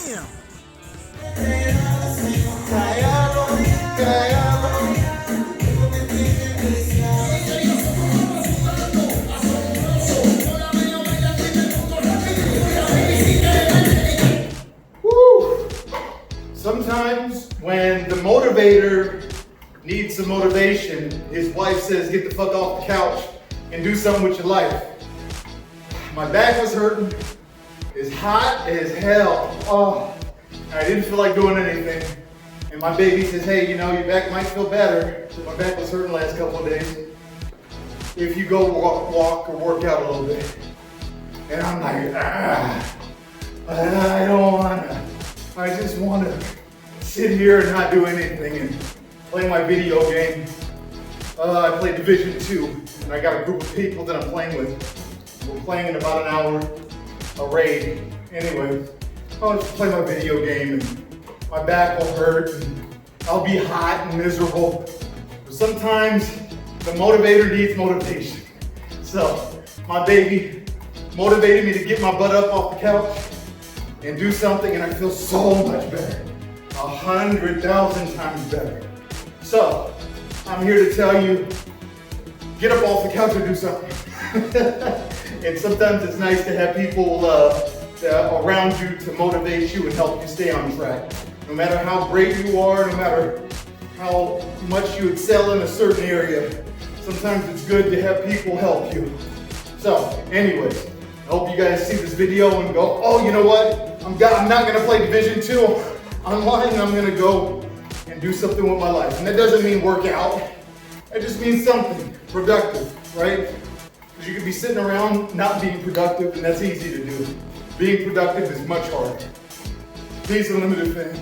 Damn. Woo! Sometimes when the motivator needs some motivation, his wife says, get the fuck off the couch and do something with your life. My back was hurting. It's hot as hell. Oh, I didn't feel like doing anything. And my baby says, hey, you know, your back might feel better. So my back was hurting the last couple of days. If you go walk or work out a little bit. And I'm like, I don't wanna. I just wanna sit here and not do anything and play my video game. I play Division 2, and I got a group of people that I'm playing with. We're playing in about an hour, a raid. Anyways, I'll just play my video game and my back will hurt and I'll be hot and miserable. But sometimes the motivator needs motivation. So my baby motivated me to get my butt up off the couch and do something, and I feel so much better. 100,000 times better. So I'm here to tell you, get up off the couch and do something. And sometimes it's nice to have people around you to motivate you and help you stay on track. No matter how great you are, no matter how much you excel in a certain area, sometimes it's good to have people help you. So anyways, I hope you guys see this video and go, oh, you know what? I'm not gonna play Division 2 online. I'm gonna go and do something with my life. And that doesn't mean work out. It just means something productive, right? Because you could be sitting around not being productive, and that's easy to do. Being productive is much harder. Peace, unlimited fan.